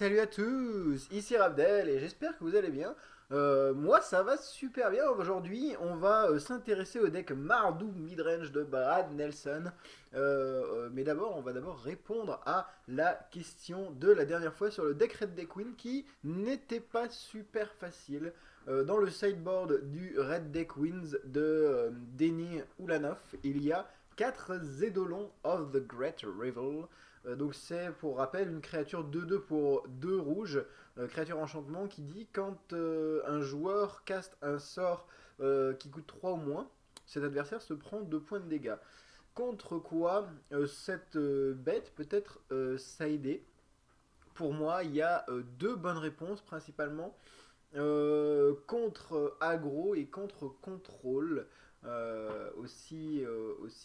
salut à tous, ici Rabdel et j'espère que vous allez bien. Moi ça va super bien. Aujourd'hui on va s'intéresser au deck Mardu Midrange de Brad Nelson. Mais d'abord on va d'abord répondre à la question de la dernière fois sur le deck Red Deck Win qui n'était pas super facile. Dans le sideboard du Red Deck Wins de Denny Ulanov, il y a 4 Zedolon of the Great Revel. Donc c'est pour rappel une créature 2-2 pour 2 rouges, créature enchantement qui dit quand un joueur caste un sort qui coûte 3 ou moins, cet adversaire se prend 2 points de dégâts. Contre quoi cette bête peut être sidée. Pour moi, il y a deux bonnes réponses principalement. Contre aggro et contre contrôle, aussi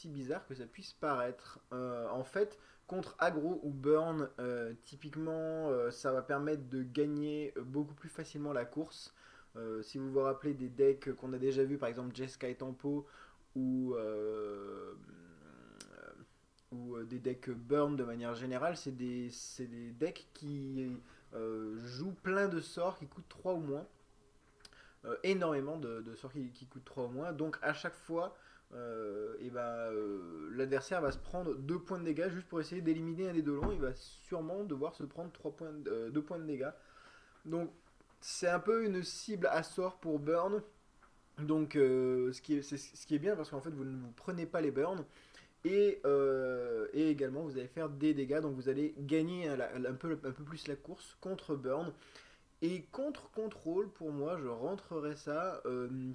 bizarre que ça puisse paraître. En fait, contre aggro ou burn, typiquement, ça va permettre de gagner beaucoup plus facilement la course. Si vous vous rappelez des decks qu'on a déjà vu, par exemple Jeskai Tempo ou, des decks burn de manière générale, c'est des decks qui jouent plein de sorts qui coûtent 3 ou moins, énormément de sorts qui coûtent 3 au moins. Donc à chaque fois, l'adversaire va se prendre 2 points de dégâts juste pour essayer d'éliminer un des deux longs. Il va sûrement devoir se prendre 2 points de dégâts. Donc c'est un peu une cible à sort pour burn. Donc ce qui est bien parce qu'en fait vous ne vous prenez pas les burns. Et également vous allez faire des dégâts. Donc vous allez gagner un peu plus la course contre burn. Et contre contrôle, pour moi, je rentrerai ça.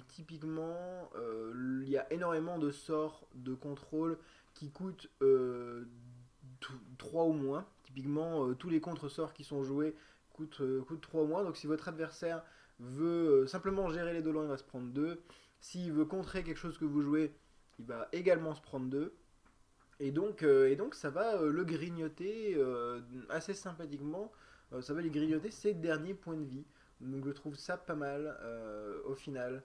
Typiquement, il y a énormément de sorts de contrôle qui coûtent 3 ou moins. Typiquement, tous les contre-sorts qui sont joués coûtent 3 ou moins. Donc si votre adversaire veut simplement gérer les dolans, il va se prendre 2. S'il veut contrer quelque chose que vous jouez, il va également se prendre 2. Et donc ça va le grignoter assez sympathiquement. Ça va lui grignoter ses derniers points de vie. Donc je trouve ça pas mal au final.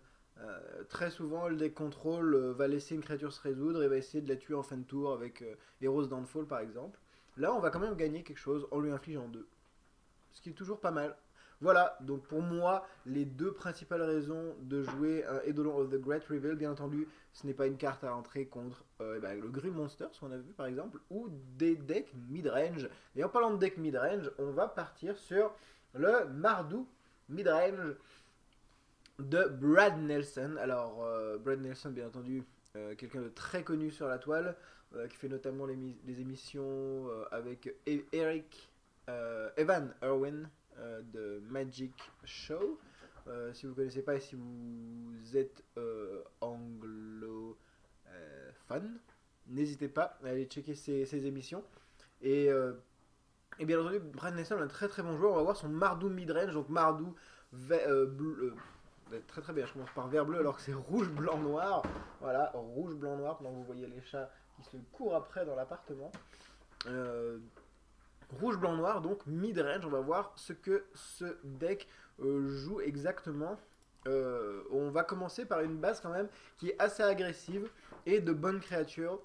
Très souvent, le deck contrôle va laisser une créature se résoudre et va essayer de la tuer en fin de tour avec Heroes Downfall par exemple. Là, on va quand même gagner quelque chose en lui infligeant 2, ce qui est toujours pas mal. Voilà, donc pour moi, les deux principales raisons de jouer un Eidolon of the Great Reveal, bien entendu, ce n'est pas une carte à entrer contre le Grim Monster, ce qu'on a vu par exemple, ou des decks mid-range. Et en parlant de deck mid-range, on va partir sur le Mardu mid-range de Brad Nelson. Alors, Brad Nelson, bien entendu, quelqu'un de très connu sur la toile, qui fait notamment les émissions avec Eric Evan Irwin de Magic Show. Si vous ne connaissez pas et si vous êtes anglophone, n'hésitez pas à aller checker ses émissions. Et, euh, et bien entendu, Brad Nelson est un très très bon joueur. On va voir son Mardu midrange. Donc Mardu, bleu, très très bien. Je commence par vert bleu alors que c'est rouge, blanc, noir. Voilà, rouge, blanc, noir. Pendant que vous voyez les chats qui se courent après dans l'appartement. Euh, Rouge, blanc, noir, donc mid-range. On va voir ce que ce deck joue exactement. On va commencer par une base quand même qui est assez agressive et de bonnes créatures.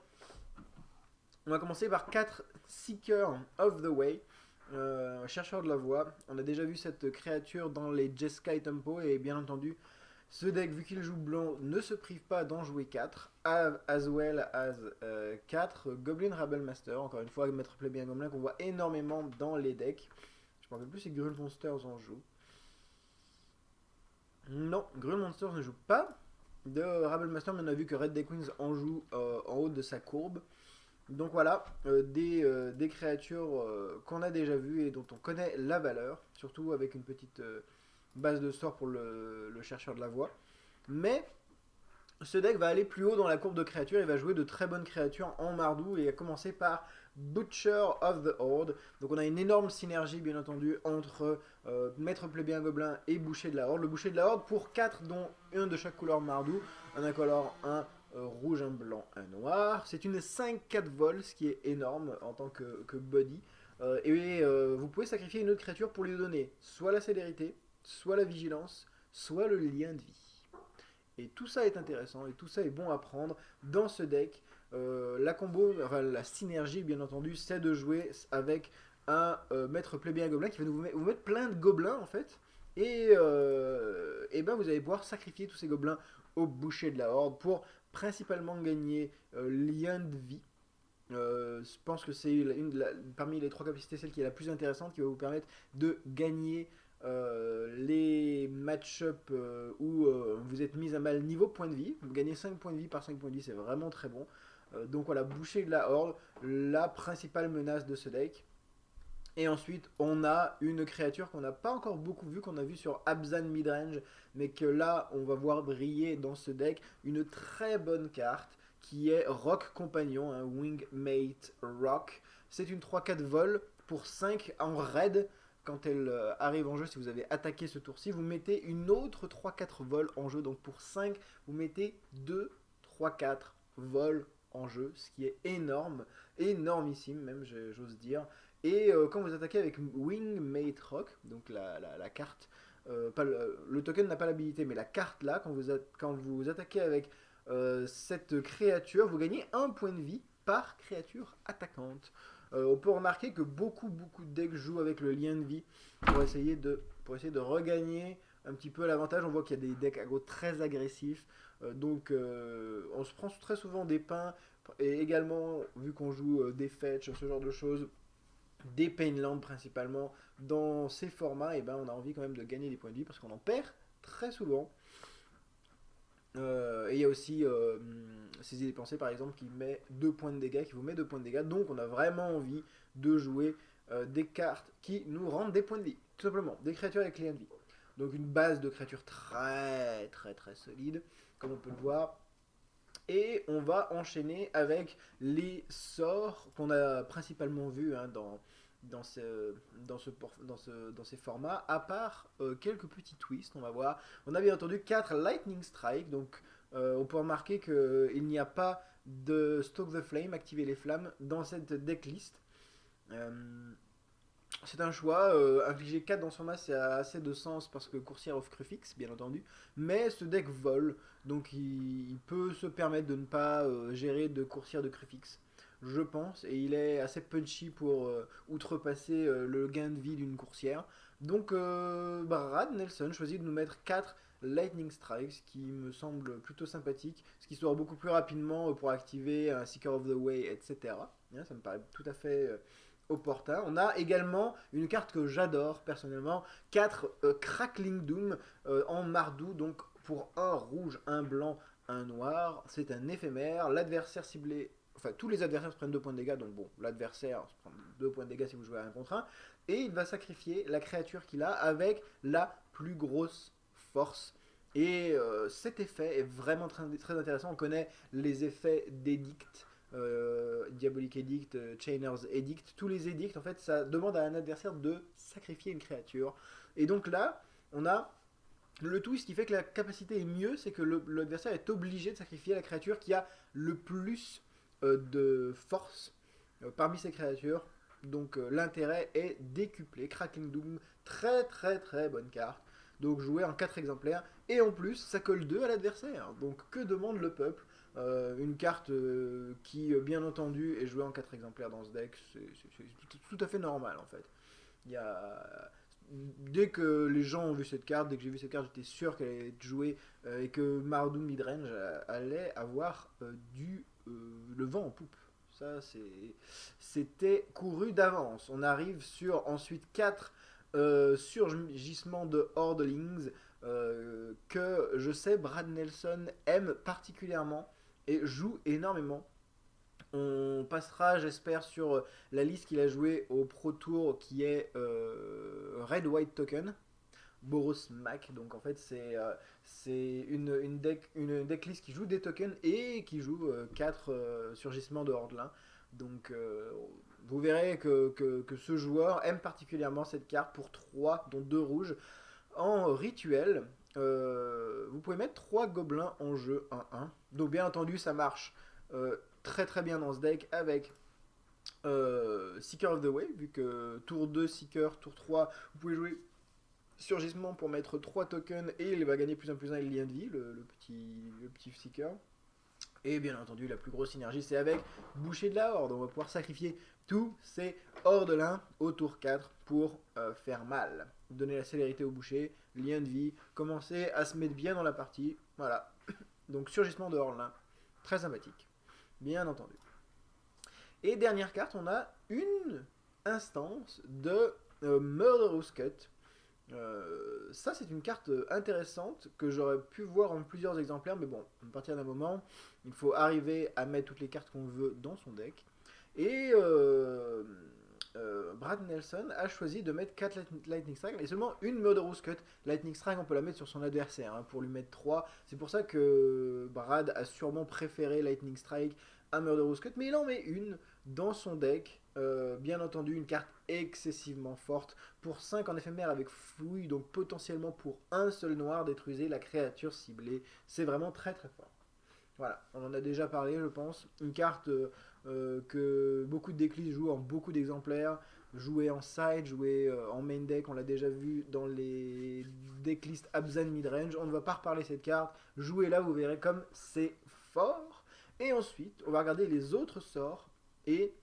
On va commencer par 4 Seeker of the Way, chercheur de la voie. On a déjà vu cette créature dans les Jeskai Tempo et bien entendu, ce deck, vu qu'il joue blanc, ne se prive pas d'en jouer 4, as well as 4 Goblin Rabble Master, encore une fois, Maître Plébéien Gobelin qu'on voit énormément dans les decks. Je me rappelle plus si Grul Monsters en joue. Non, Grul Monsters ne joue pas de Rabble Master, mais on a vu que Red Deck Wings en joue en haut de sa courbe. Donc voilà, des créatures qu'on a déjà vues et dont on connaît la valeur, surtout avec une petite base de sort pour le chercheur de la voie. Mais ce deck va aller plus haut dans la courbe de créatures, il va jouer de très bonnes créatures en Mardu et a commencé par Butcher of the Horde. Donc on a une énorme synergie bien entendu entre Maître Plébéien Gobelin et Boucher de la Horde. Le Boucher de la Horde pour 4 dont un de chaque couleur Mardu, un incolore, un rouge, un blanc, un noir. C'est une 5-4 vol, ce qui est énorme en tant que body. Vous pouvez sacrifier une autre créature pour lui donner soit la célérité, soit la vigilance, soit le lien de vie. Et tout ça est intéressant et tout ça est bon à prendre dans ce deck. La combo, enfin la synergie bien entendu, c'est de jouer avec un maître plébéien gobelin qui va vous mettre plein de gobelins en fait. Et ben vous allez pouvoir sacrifier tous ces gobelins au boucher de la horde pour principalement gagner lien de vie. Je pense que c'est parmi les trois capacités celle qui est la plus intéressante qui va vous permettre de gagner les match-up où vous êtes mis à mal niveau point de vie. Vous gagnez 5 points de vie par 5 points de vie, c'est vraiment très bon. Donc voilà, boucher de la horde, la principale menace de ce deck. Et ensuite, on a une créature qu'on n'a pas encore beaucoup vue, qu'on a vue sur Abzan Midrange, mais que là, on va voir briller dans ce deck une très bonne carte qui est Rock Compagnon, un Wingmate Rock. C'est une 3-4 vol pour 5 en raid. Quand elle arrive en jeu, si vous avez attaqué ce tour-ci, vous mettez une autre 3-4 vol en jeu. Donc pour 5, vous mettez 2 3-4 vols en jeu, ce qui est énorme, énormissime même, j'ose dire. Et quand vous attaquez avec Wingmate Rock, donc la carte, pas le token n'a pas l'habilité, mais la carte là, quand vous attaquez avec cette créature, vous gagnez un point de vie par créature attaquante. On peut remarquer que beaucoup de decks jouent avec le lien de vie pour essayer de regagner un petit peu l'avantage. On voit qu'il y a des decks aggro très agressifs, donc on se prend très souvent des pains, et également, vu qu'on joue des fetch, ce genre de choses, des Painland principalement, dans ces formats, et ben on a envie quand même de gagner des points de vie parce qu'on en perd très souvent. Et il y a aussi Saisir des pensées par exemple qui met 2 points de dégâts, qui vous met 2 points de dégâts, donc on a vraiment envie de jouer des cartes qui nous rendent des points de vie, tout simplement, des créatures avec clients de vie. Donc une base de créatures très solide, comme on peut le voir. Et on va enchaîner avec les sorts qu'on a principalement vus hein, dans ces formats, à part quelques petits twists, on va voir. On a bien entendu 4 Lightning Strike, donc on peut remarquer qu'il n'y a pas de Stoke the Flame, activer les flammes, dans cette decklist. C'est un choix, infliger 4 dans son masse, c'est assez de sens parce que Coursière of Crufix, bien entendu. Mais ce deck vole, donc il peut se permettre de ne pas gérer de Coursière de Crufix, je pense. Et il est assez punchy pour outrepasser le gain de vie d'une Coursière. Donc Brad Nelson choisit de nous mettre 4 Lightning Strikes, ce qui me semble plutôt sympathique, ce qui sera beaucoup plus rapidement pour activer un Seeker of the Way, etc. Ça me paraît tout à fait opportun. On a également une carte que j'adore personnellement, 4 Crackling Doom en Mardou, donc pour un rouge, un blanc, un noir. C'est un éphémère. L'adversaire ciblé, enfin tous les adversaires se prennent 2 points de dégâts, donc bon, l'adversaire se prend 2 points de dégâts si vous jouez à 1 contre 1, et il va sacrifier la créature qu'il a avec la plus grosse force. Et cet effet est vraiment très intéressant. On connaît les effets d'édict, Diabolic Edict, Chainer's Edict, tous les édicts, en fait, ça demande à un adversaire de sacrifier une créature. Et donc là, on a le twist qui fait que la capacité est mieux, c'est que l'adversaire est obligé de sacrifier la créature qui a le plus de force parmi ces créatures. Donc l'intérêt est décuplé. Cracking Doom, très bonne carte. Donc jouer en 4 exemplaires. Et en plus, ça colle 2 à l'adversaire. Donc que demande le peuple? Une carte qui, bien entendu, est jouée en 4 exemplaires dans ce deck, c'est tout à fait normal en fait. Il y a... Dès que les gens ont vu cette carte, dès que j'ai vu cette carte, j'étais sûr qu'elle allait être jouée et que Mardou Midrange allait avoir le vent en poupe. Ça, c'était couru d'avance. On arrive sur ensuite 4 surgissements de Hordelings que je sais Brad Nelson aime particulièrement et joue énormément. On passera, j'espère, sur la liste qu'il a jouée au Pro Tour qui est Red White Token, Boros Mac. Donc en fait, c'est une decklist qui joue des tokens et qui joue 4 surgissements de Hordelin. Donc vous verrez que ce joueur aime particulièrement cette carte pour 3, dont 2 rouges. En rituel, vous pouvez mettre 3 gobelins en jeu 1-1. Donc bien entendu, ça marche très bien dans ce deck avec Seeker of the Way, vu que tour 2 Seeker, tour 3, vous pouvez jouer surgissement pour mettre 3 tokens et il va gagner plus 1 et le lien de vie, le petit Seeker. Et bien entendu, la plus grosse synergie, c'est avec Boucher de la Horde. On va pouvoir sacrifier tous ces hordelins au tour 4 pour faire mal. Donner la célérité au boucher, lien de vie, commencer à se mettre bien dans la partie. Voilà. Donc surgissement de hordelins. Très sympathique. Bien entendu. Et dernière carte, on a une instance de Murderous Cut. Ça, c'est une carte intéressante que j'aurais pu voir en plusieurs exemplaires, mais bon, à partir d'un moment, il faut arriver à mettre toutes les cartes qu'on veut dans son deck. Et Brad Nelson a choisi de mettre 4 Lightning Strike et seulement une Murderous Cut. Lightning Strike, on peut la mettre sur son adversaire hein, pour lui mettre 3. C'est pour ça que Brad a sûrement préféré Lightning Strike à Murderous Cut, mais il en met une dans son deck. Bien entendu, une carte excessivement forte. Pour 5 en éphémère avec fouille, donc potentiellement pour un seul noir, détruisez la créature ciblée. C'est vraiment très très fort. Voilà, on en a déjà parlé, je pense. Une carte que beaucoup de decklists jouent en beaucoup d'exemplaires. Jouée en side, jouée en main deck, on l'a déjà vu dans les decklists Abzan midrange. On ne va pas reparler cette carte. Jouez-la, vous verrez comme c'est fort. Et ensuite, on va regarder les autres sorts et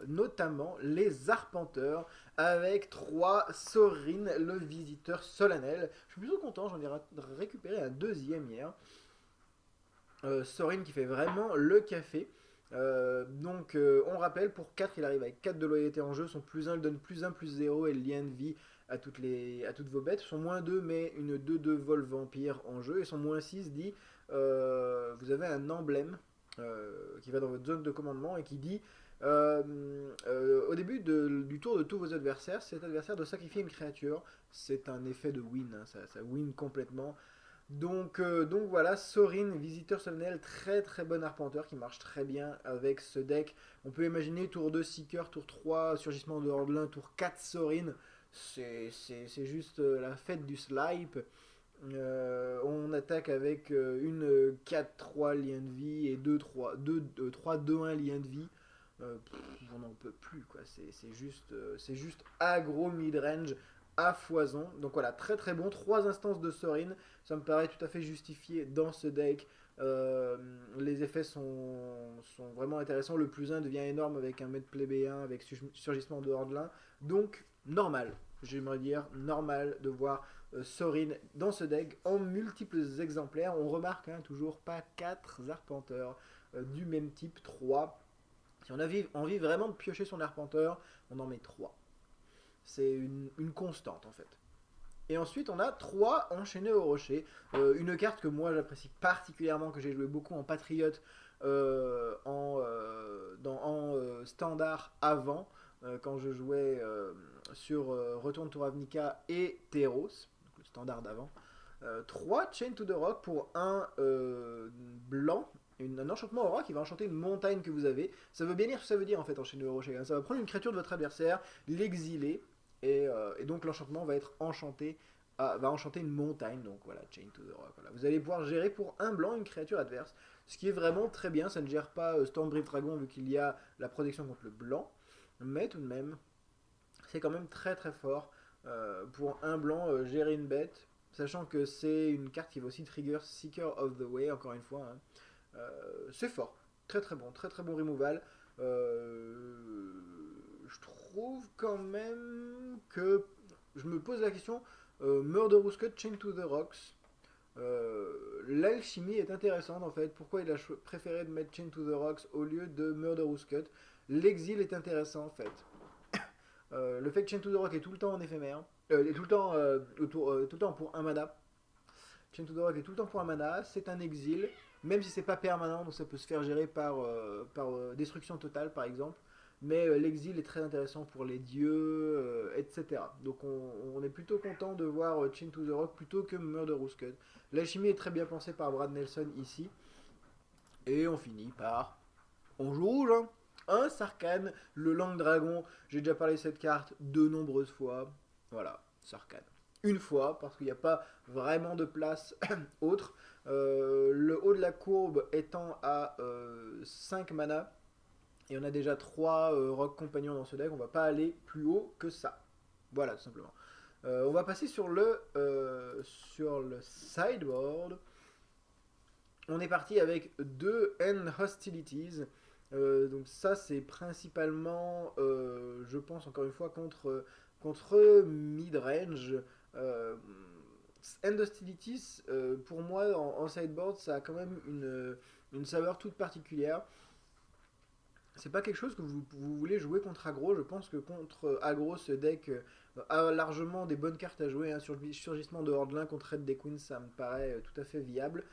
notamment les arpenteurs avec 3 Sorin, le visiteur solennel. Je suis plutôt content, j'en ai récupéré un deuxième hier. Sorin qui fait vraiment le café. On rappelle, pour 4, il arrive avec 4 de loyauté en jeu. Son plus 1 donne plus 1, plus 0 et le lien de vie à toutes vos bêtes. Son moins 2 met une 2-2 vol vampire en jeu. Et son moins 6 dit vous avez un emblème qui va dans votre zone de commandement et qui dit au début du tour de tous vos adversaires, cet adversaire doit sacrifier une créature. C'est un effet de win, hein, ça win complètement. Donc voilà, Sorin, visiteur solennel, très très bon arpenteur qui marche très bien avec ce deck. On peut imaginer tour 2 Seeker, tour 3 surgissement de Hordelin, tour 4 Sorin. C'est juste la fête du slipe. On attaque avec une 4-3 lien de vie et 3-2-1 lien de vie. On n'en peut plus quoi. C'est juste aggro mid-range à foison. Donc voilà, très très bon. 3 instances de Sorin, ça me paraît tout à fait justifié dans ce deck. Les effets sont vraiment intéressants. Le plus 1 devient énorme avec un maître plébéien, avec surgissement de Hordelin. Donc normal, j'aimerais dire normal de voir Sorin dans ce deck en multiples exemplaires. On remarque hein, toujours pas 4 arpenteurs du même type, 3. Si on a envie vraiment de piocher son arpenteur, on en met 3. C'est une constante en fait. Et ensuite, on a 3 enchaînés au rocher. Une carte que moi j'apprécie particulièrement, que j'ai joué beaucoup en Patriote, en standard avant, quand je jouais sur Retourne to Ravnica et Teros, donc le standard d'avant. 3 Chain to the Rock pour un blanc. Un enchantement aura qui va enchanter une montagne que vous avez. Ça veut bien dire ce que ça veut dire en fait, enchaîner au rocher. Ça va prendre une créature de votre adversaire, l'exiler, et donc l'enchantement va être enchanté, va enchanter une montagne. Donc voilà, Chain to the Rock. Voilà. Vous allez pouvoir gérer pour un blanc une créature adverse, ce qui est vraiment très bien. Ça ne gère pas Stormbrief Dragon vu qu'il y a la protection contre le blanc, mais tout de même, c'est quand même très très fort pour un blanc gérer une bête. Sachant que c'est une carte qui va aussi trigger Seeker of the Way, encore une fois. Hein. C'est fort, très très bon removal. Je trouve quand même que je me pose la question Murderous Cut, Chain to the Rocks. L'alchimie est intéressante en fait. Pourquoi il a préféré de mettre Chain to the Rocks au lieu de Murderous Cut? L'exil est intéressant en fait. Le fait que Chain to the Rock est tout le temps en éphémère, est tout le temps pour un mana. Chain to the Rock est tout le temps pour un mana, c'est un exil, même si c'est pas permanent, donc ça peut se faire gérer par destruction totale par exemple. Mais l'exil est très intéressant pour les dieux, etc. Donc on est plutôt content de voir Chain to the Rock plutôt que Murderous Cut. L'alchimie est très bien pensée par Brad Nelson ici. Et on finit par... On joue rouge, hein. Un Sarkhan, le Lang Dragon. J'ai déjà parlé de cette carte de nombreuses fois. Voilà, Sarkhan. Une fois, parce qu'il n'y a pas vraiment de place autre. Le haut de la courbe étant à 5 mana. Et on a déjà 3 rock compagnons dans ce deck. On va pas aller plus haut que ça. Voilà, tout simplement. On va passer sur le sideboard. On est parti avec 2 End Hostilities. Donc ça c'est principalement, je pense encore une fois, contre mid-range. Euh, End Hostilities, pour moi en sideboard, ça a quand même une saveur toute particulière. C'est pas quelque chose que vous voulez jouer contre aggro. Je pense que contre aggro, ce deck a largement des bonnes cartes à jouer, hein. Sur le surgissement de Hordelin contre Red des Queens, ça me paraît tout à fait viable.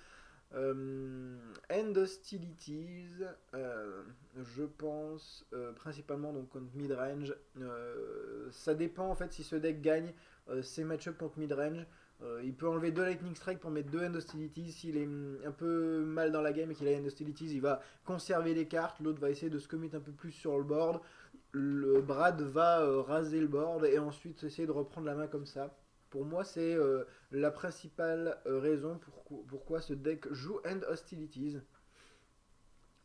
End Hostilities, je pense principalement donc contre midrange. Ça dépend en fait si ce deck gagne ses match-up contre midrange. Il peut enlever 2 Lightning Strike pour mettre 2 End Hostilities. S'il est un peu mal dans la game et qu'il a End Hostilities, il va conserver les cartes. L'autre va essayer de se commit un peu plus sur le board. Le Brad va raser le board et ensuite essayer de reprendre la main comme ça. Pour moi, c'est la principale raison pourquoi ce deck joue End Hostilities.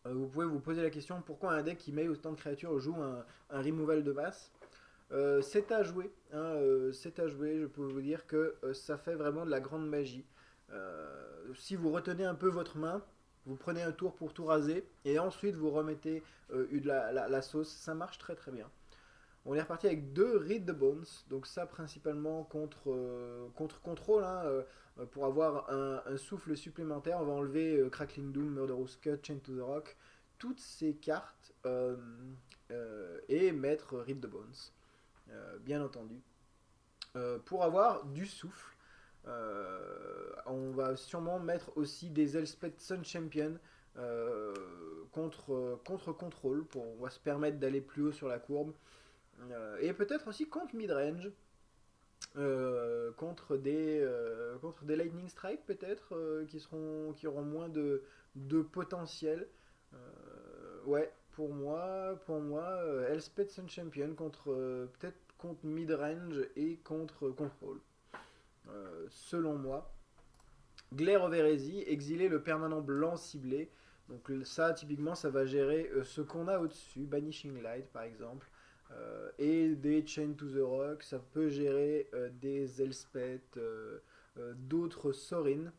Vous pouvez vous poser la question pourquoi un deck qui met autant de créatures joue un removal de masse. C'est à jouer, hein, c'est à jouer. Je peux vous dire que ça fait vraiment de la grande magie. Si vous retenez un peu votre main, vous prenez un tour pour tout raser et ensuite vous remettez la sauce, ça marche très très bien. On est reparti avec 2 Read the Bones, donc ça principalement contre contrôle, hein, pour avoir un souffle supplémentaire. On va enlever Crackling Doom, Murderous Cut, Chain to the Rock, toutes ces cartes, et mettre Read the Bones, bien entendu. Pour avoir du souffle, on va sûrement mettre aussi des Elspeth Sun Champion contre contrôle, on va se permettre d'aller plus haut sur la courbe. Et peut-être aussi contre midrange, contre des Lightning Strike peut-être, qui auront moins de potentiel. Ouais, pour moi, Elspeth Sun Champion peut-être contre midrange et contre contrôle. Selon moi. Glare of Heresy, exiler le permanent blanc ciblé. Donc ça, typiquement, ça va gérer ce qu'on a au-dessus, Banishing Light par exemple. Et des Chain to the Rock, ça peut gérer des Elspeth, d'autres Sorin.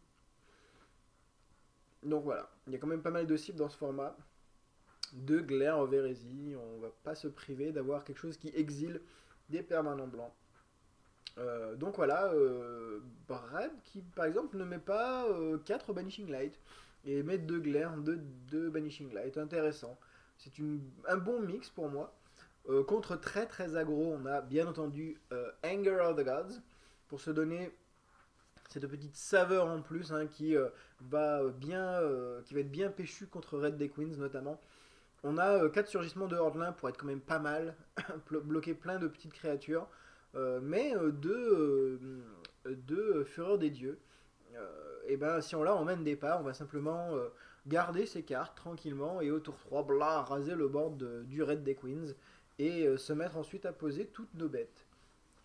Donc voilà, il y a quand même pas mal de cibles dans ce format. De Glare of Heresy, on va pas se priver d'avoir quelque chose qui exile des permanents blancs. Donc voilà, Brad qui par exemple ne met pas 4 Banishing Light et met 2 Glare, 2 Banishing Light, intéressant. C'est un bon mix pour moi. Contre très très aggro, on a bien entendu Anger of the Gods pour se donner cette petite saveur en plus, hein, qui va être bien péchu contre Red des Queens notamment. On a 4 surgissements de Hordelin pour être quand même pas mal, bloquer plein de petites créatures, mais 2 Fureur des Dieux. Et ben si on emmène des pas, on va simplement garder ces cartes tranquillement et au tour 3, bla, raser le board du Red des Queens et se mettre ensuite à poser toutes nos bêtes.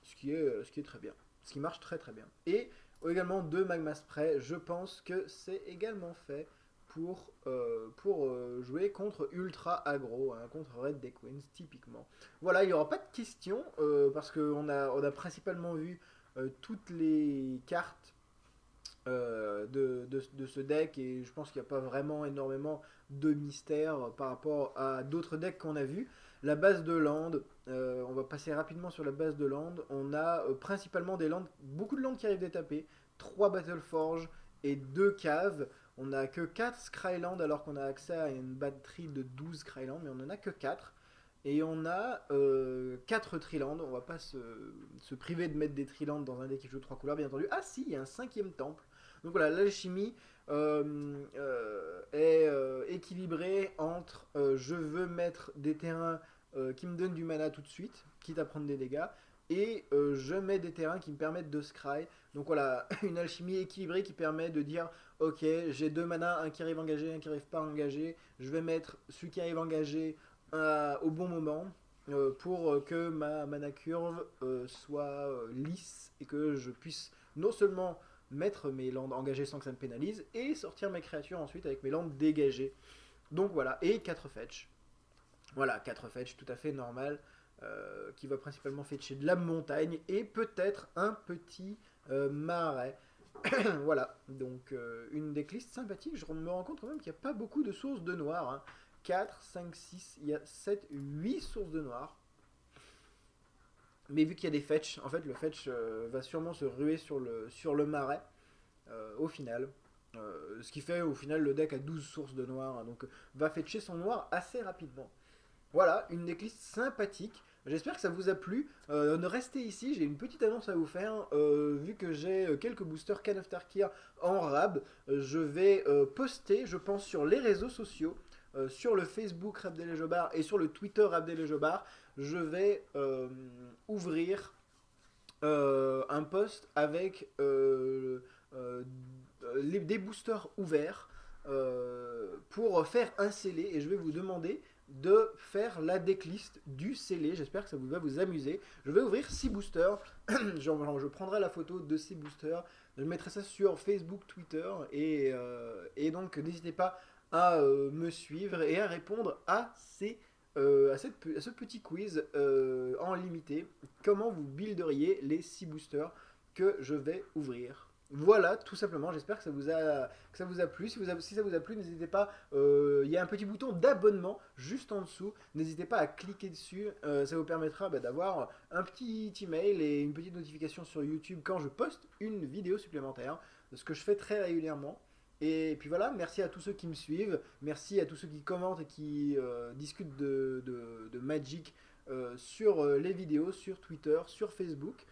Ce qui est très bien. Ce qui marche très très bien. Et également 2 Magma Spray, je pense que c'est également fait pour jouer contre Ultra Aggro, hein, contre Red des Queens typiquement. Voilà, il n'y aura pas de questions parce qu'on a principalement vu toutes les cartes de ce deck et je pense qu'il n'y a pas vraiment énormément de mystère par rapport à d'autres decks qu'on a vus. La base de land, on va passer rapidement sur la base de land. On a principalement des lands, beaucoup de lands qui arrivent d'étaper, 3 Battleforge et 2 caves. On n'a que 4 Scryland alors qu'on a accès à une batterie de 12 Scryland, mais on n'en a que 4. Et on a 4 Triland, on va pas se priver de mettre des Triland dans un deck qui joue 3 couleurs, bien entendu. Ah si, il y a un 5ème temple. Donc voilà, l'alchimie est équilibrée entre je veux mettre des terrains qui me donnent du mana tout de suite, quitte à prendre des dégâts, et je mets des terrains qui me permettent de scry. Donc voilà, une alchimie équilibrée qui permet de dire ok, j'ai 2 mana, un qui arrive engagé, un qui arrive pas engagé, je vais mettre celui qui arrive engagé au bon moment pour que ma mana curve soit lisse et que je puisse non seulement mettre mes landes engagées sans que ça me pénalise et sortir mes créatures ensuite avec mes landes dégagées. Donc voilà, et 4 fetch. Voilà, 4 fetch tout à fait normal, qui va principalement fetcher de la montagne et peut-être un petit marais. Voilà, donc une decklist sympathique. Je me rends compte quand même qu'il n'y a pas beaucoup de sources de noir, hein. 4, 5, 6, il y a 7, 8 sources de noir. Mais vu qu'il y a des fetch, en fait le fetch va sûrement se ruer sur le marais au final. Ce qui fait au final le deck a 12 sources de noir, hein, donc va fetcher son noir assez rapidement. Voilà, une decklist sympathique. J'espère que ça vous a plu. Restez ici, j'ai une petite annonce à vous faire. Vu que j'ai quelques boosters Can of Tarkir en rab, je vais poster, je pense, sur les réseaux sociaux, sur le Facebook Rabdelejobar et sur le Twitter Rabdelejobar, je vais ouvrir un post avec des boosters ouverts pour faire un scellé et je vais vous demander de faire la decklist du scellé. J'espère que ça va vous amuser. Je vais ouvrir 6 boosters. Je prendrai la photo de ces boosters. Je mettrai ça sur Facebook, Twitter et donc n'hésitez pas à me suivre et à répondre à ce petit quiz en limité. Comment vous builderiez les 6 boosters que je vais ouvrir. Voilà, tout simplement. J'espère que ça vous a plu. Si ça vous a plu, n'hésitez pas. Il y a un petit bouton d'abonnement juste en dessous. N'hésitez pas à cliquer dessus. Ça vous permettra d'avoir un petit email et une petite notification sur YouTube quand je poste une vidéo supplémentaire. Ce que je fais très régulièrement. Et puis voilà, merci à tous ceux qui me suivent. Merci à tous ceux qui commentent et qui discutent de Magic sur les vidéos, sur Twitter, sur Facebook.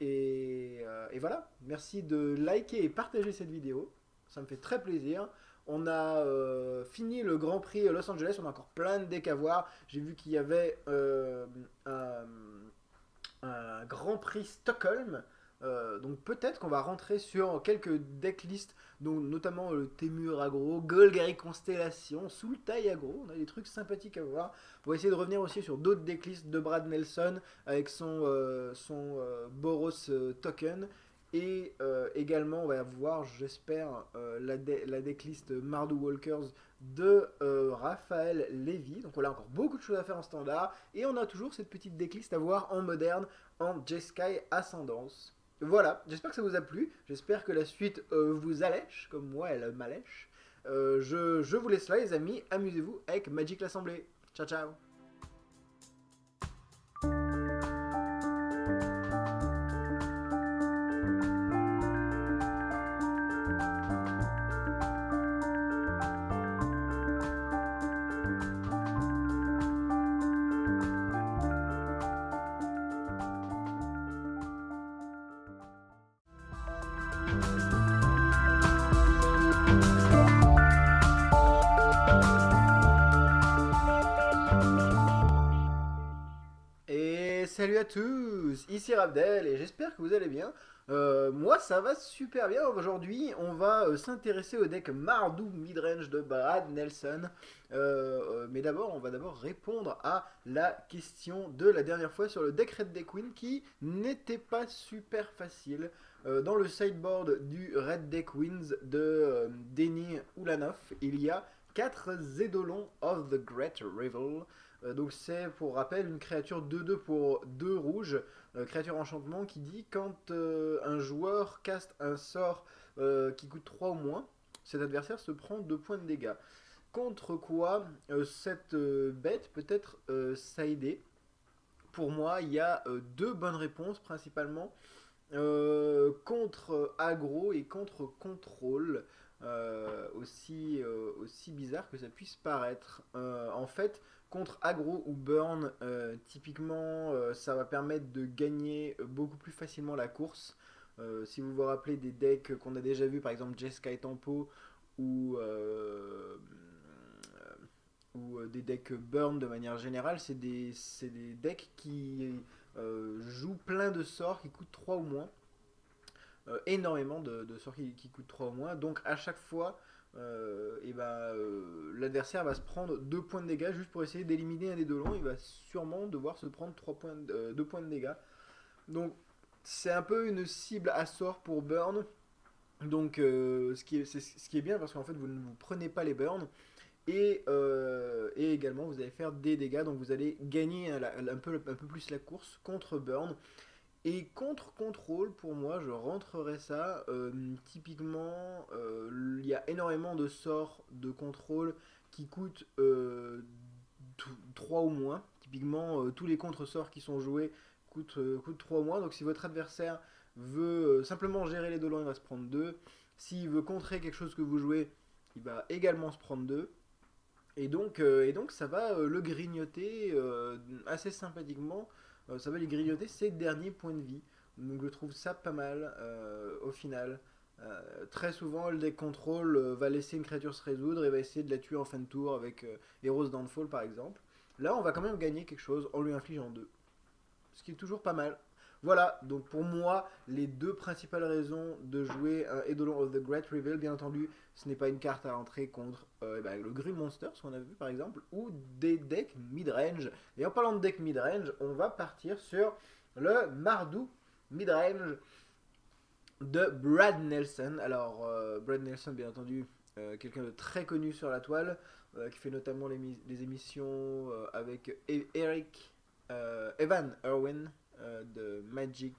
Et voilà, merci de liker et partager cette vidéo, ça me fait très plaisir. On a fini le Grand Prix Los Angeles, on a encore plein de decks à voir. J'ai vu qu'il y avait un Grand Prix Stockholm. Donc peut-être qu'on va rentrer sur quelques decklists, dont notamment le Temur Agro, Golgari Constellation, Sultai Agro, on a des trucs sympathiques à voir. On va essayer de revenir aussi sur d'autres decklists de Brad Nelson avec son Boros Token. Et également on va voir, j'espère, la decklist Mardu Walkers de Raphaël Lévy. Donc voilà, encore beaucoup de choses à faire en standard. Et on a toujours cette petite decklist à voir en moderne, en Jeskai Ascendance. Voilà, j'espère que ça vous a plu. J'espère que la suite vous allèche, comme moi elle m'allèche. Je vous laisse là, les amis. Amusez-vous avec Magic l'Assemblée. Ciao, ciao. Et salut à tous, ici Rabdel et j'espère que vous allez bien. Moi ça va super bien. Aujourd'hui on va s'intéresser au deck Mardu Midrange de Brad Nelson. Mais d'abord on va d'abord répondre à la question de la dernière fois sur le deck Red Deck Queen qui n'était pas super facile. Dans le sideboard du Red Deck Wins de Denny Ulanov, il y a 4 Zedolon of the Great Revel. Donc c'est pour rappel une créature 2-2 pour 2 rouges, créature enchantement qui dit quand un joueur caste un sort qui coûte 3 ou moins, cet adversaire se prend 2 points de dégâts. Contre quoi cette bête peut être sidée. Pour moi, il y a 2 bonnes réponses principalement. Contre aggro et contre contrôle, aussi bizarre que ça puisse paraître. En fait, contre aggro ou burn, typiquement, ça va permettre de gagner beaucoup plus facilement la course. Si vous vous rappelez des decks qu'on a déjà vu, par exemple Jeskai Tempo ou, des decks burn de manière générale, c'est des decks qui jouent plein de sorts qui coûtent 3 ou moins. Énormément de sorts qui coûtent 3 ou moins. Donc à chaque fois, l'adversaire va se prendre 2 points de dégâts juste pour essayer d'éliminer un des Eidolon. Il va sûrement devoir se prendre 2 points de dégâts. Donc c'est un peu une cible à sort pour burn. Donc ce qui est bien parce qu'en fait vous ne vous prenez pas les burns. Et également vous allez faire des dégâts. Donc vous allez gagner un peu plus la course contre burn. Et contre contrôle, pour moi, je rentrerais ça. Typiquement, il y a énormément de sorts de contrôle qui coûtent 3 ou moins. Typiquement, tous les contre-sorts qui sont joués coûtent 3 ou moins. Donc si votre adversaire veut simplement gérer les dolans, il va se prendre 2. S'il veut contrer quelque chose que vous jouez, il va également se prendre 2. Et donc ça va le grignoter assez sympathiquement. Ça va lui grignoter ses derniers points de vie. Donc je trouve ça pas mal au final. Très souvent, le deck contrôle va laisser une créature se résoudre et va essayer de la tuer en fin de tour avec Heroes Downfall par exemple. Là, on va quand même gagner quelque chose en lui infligeant 2, ce qui est toujours pas mal. Voilà, donc pour moi, les deux principales raisons de jouer un Eidolon of the Great Reveal, bien entendu, ce n'est pas une carte à entrer contre le Green Monster, ce qu'on a vu par exemple, ou des decks mid-range. Et en parlant de deck mid-range, on va partir sur le Mardu mid-range de Brad Nelson. Alors, Brad Nelson, bien entendu, quelqu'un de très connu sur la toile, qui fait notamment les émissions avec Eric Evan Irwin de Magic